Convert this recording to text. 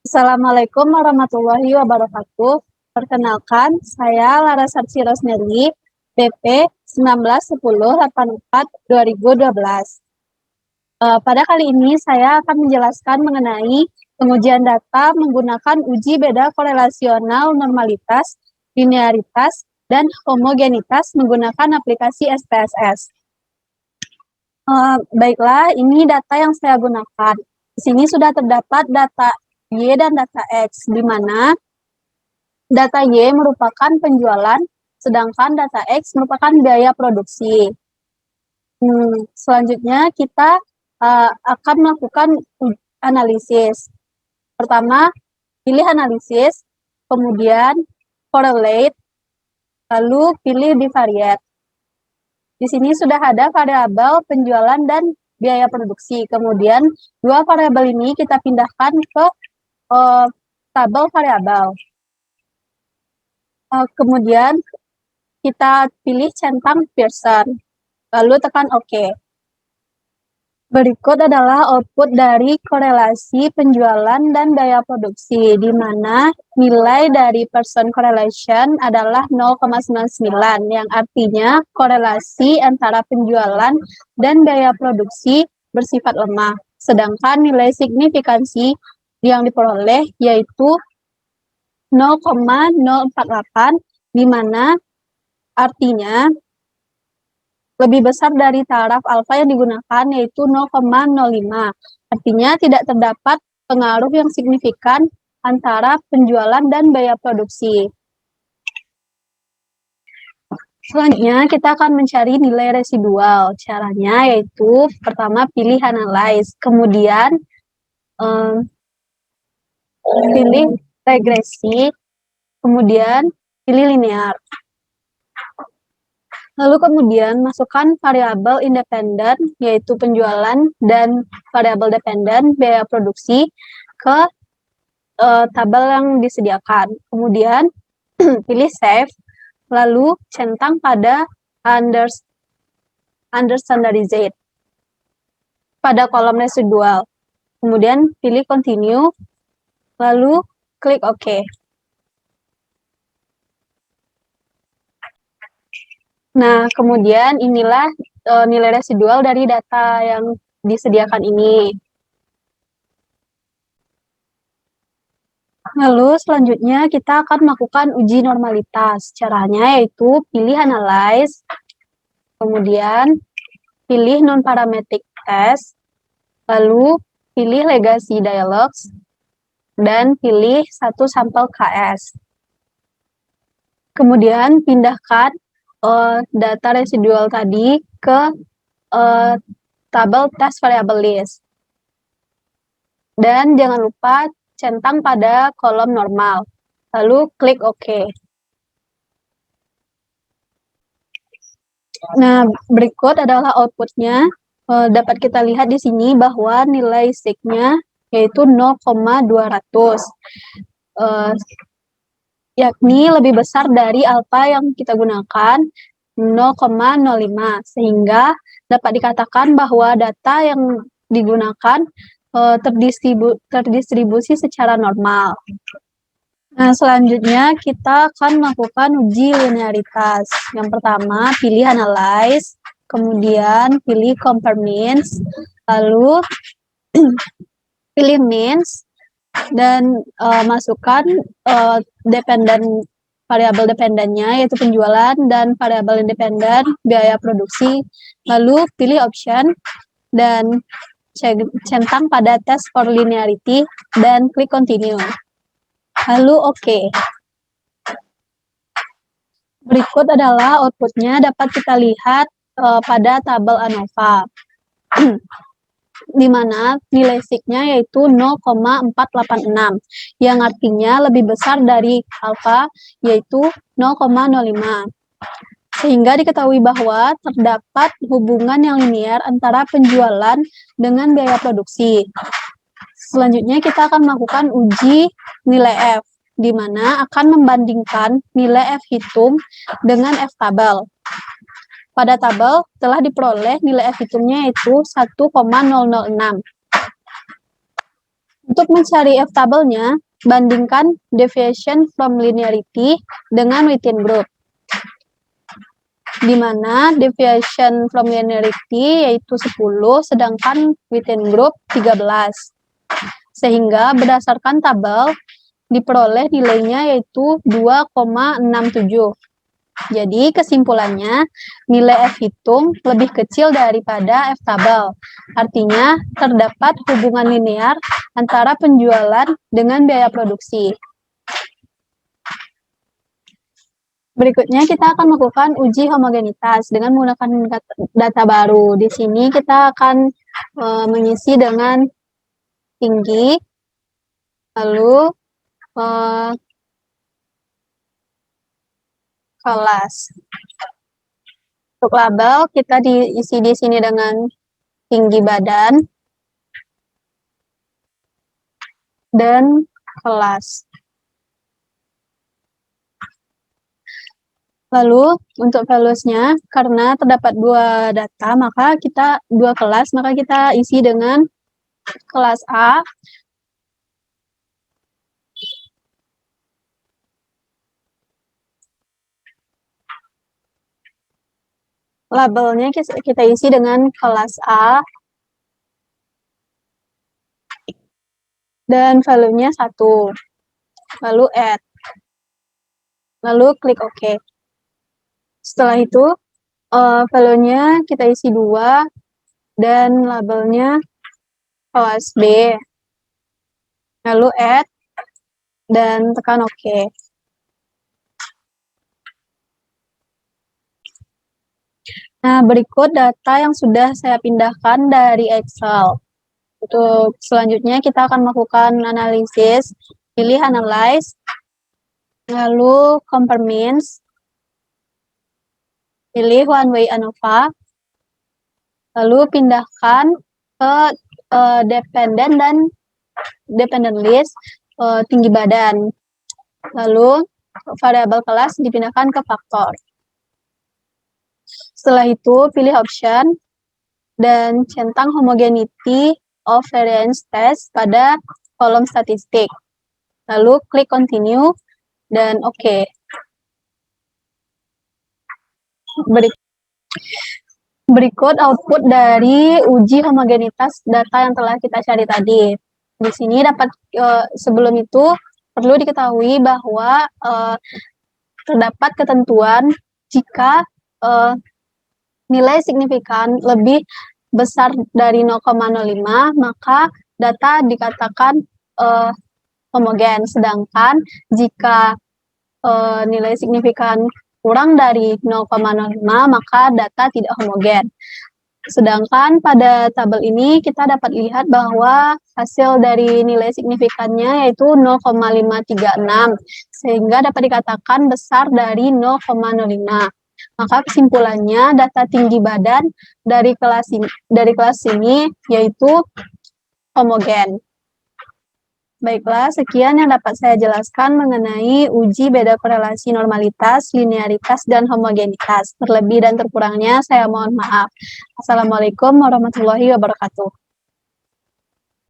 Assalamualaikum warahmatullahi wabarakatuh. Perkenalkan, saya Larasarti Rosneli, BP 191084-2012. Pada kali ini saya akan menjelaskan mengenai pengujian data menggunakan uji beda korelasional normalitas, linearitas, dan homogenitas menggunakan aplikasi SPSS. Baiklah, ini data yang saya gunakan. Di sini sudah terdapat data Y dan data X, di mana data Y merupakan penjualan, sedangkan data X merupakan biaya produksi. Selanjutnya kita akan melakukan analisis. Pertama, pilih analisis, kemudian correlate, lalu pilih divariate. Di sini sudah ada variabel penjualan dan biaya produksi. Kemudian dua variabel ini kita pindahkan ke tabel variabel. Kemudian kita pilih centang Pearson, lalu tekan OK. Berikut adalah output dari korelasi penjualan dan biaya produksi, di mana nilai dari Pearson correlation adalah 0,99, yang artinya korelasi antara penjualan dan biaya produksi bersifat lemah. Sedangkan nilai signifikansi yang diperoleh yaitu 0,048, di mana artinya lebih besar dari taraf alfa yang digunakan, yaitu 0,05. Artinya tidak terdapat pengaruh yang signifikan antara penjualan dan biaya produksi. Selanjutnya kita akan mencari nilai residual. Caranya yaitu pertama pilih analyze, kemudian pilih regresi, kemudian pilih linear. Lalu kemudian masukkan variabel independen, yaitu penjualan, dan variabel dependen, biaya produksi, ke tabel yang disediakan. Kemudian pilih save, lalu centang pada understandardized pada kolom residual. Kemudian pilih continue, lalu klik OK. Nah, kemudian inilah nilai residual dari data yang disediakan ini. Lalu selanjutnya kita akan melakukan uji normalitas. Caranya yaitu pilih analyze, kemudian pilih non-parametric test, lalu pilih legacy dialogs, dan pilih satu sampel KS. Kemudian pindahkan data residual tadi ke tabel test variable list. Dan jangan lupa centang pada kolom normal. Lalu klik OK. Nah, berikut adalah outputnya. Dapat kita lihat di sini bahwa nilai sig-nya yaitu 0,200. Yakni lebih besar dari alfa yang kita gunakan, 0,05, sehingga dapat dikatakan bahwa data yang digunakan terdistribusi secara normal. Nah, selanjutnya kita akan melakukan uji linearitas. Yang pertama, pilih analyze, kemudian pilih compare means, lalu pilih means, dan masukkan variabel dependennya, yaitu penjualan, dan variabel independen biaya produksi. Lalu pilih option dan centang pada test for linearity dan klik continue. Lalu OK. Berikut adalah outputnya, dapat kita lihat pada tabel ANOVA. Di mana nilai sig-nya yaitu 0,486, yang artinya lebih besar dari alfa, yaitu 0,05. Sehingga diketahui bahwa terdapat hubungan yang linear antara penjualan dengan biaya produksi. Selanjutnya kita akan melakukan uji nilai F, di mana akan membandingkan nilai F hitung dengan F tabel. Pada tabel telah diperoleh nilai F hitungnya yaitu 1,006. Untuk mencari F-tabelnya, bandingkan deviation from linearity dengan within group, di mana deviation from linearity yaitu 10, sedangkan within group 13. Sehingga berdasarkan tabel, diperoleh nilainya yaitu 2,67. Jadi kesimpulannya, nilai F hitung lebih kecil daripada F tabel. Artinya, terdapat hubungan linear antara penjualan dengan biaya produksi. Berikutnya kita akan melakukan uji homogenitas dengan menggunakan data baru. Di sini kita akan mengisi dengan tinggi, lalu kelas. Untuk label kita diisi di sini dengan tinggi badan dan kelas. Lalu untuk values-nya, karena terdapat dua data, maka kita dua kelas, maka kita isi dengan kelas A labelnya kita isi dengan kelas A dan value-nya 1. Lalu add. Lalu klik OK. Setelah itu, value-nya kita isi 2 dan labelnya kelas B. Lalu add dan tekan OK. Nah, berikut data yang sudah saya pindahkan dari Excel. Untuk selanjutnya kita akan melakukan analisis, pilih Analyze, lalu Compare Means, pilih One Way ANOVA, lalu pindahkan ke Dependent dan Dependent List, tinggi badan. Lalu variabel kelas dipindahkan ke faktor. Setelah itu pilih Option dan centang Homogeneity of Variance Test pada kolom statistik. Lalu klik Continue dan OK. Berikut output dari uji homogenitas data yang telah kita cari tadi. Di sini dapat sebelum itu perlu diketahui bahwa terdapat ketentuan jika nilai signifikan lebih besar dari 0,05, maka data dikatakan homogen. Sedangkan jika nilai signifikan kurang dari 0,05, maka data tidak homogen. Sedangkan pada tabel ini kita dapat lihat bahwa hasil dari nilai signifikannya yaitu 0,536, sehingga dapat dikatakan besar dari 0,05. Maka kesimpulannya data tinggi badan dari kelas ini yaitu homogen. Baiklah, sekian yang dapat saya jelaskan mengenai uji beda korelasi normalitas, linearitas, dan homogenitas. Terlebih dan terkurangnya saya mohon maaf. Assalamualaikum warahmatullahi wabarakatuh.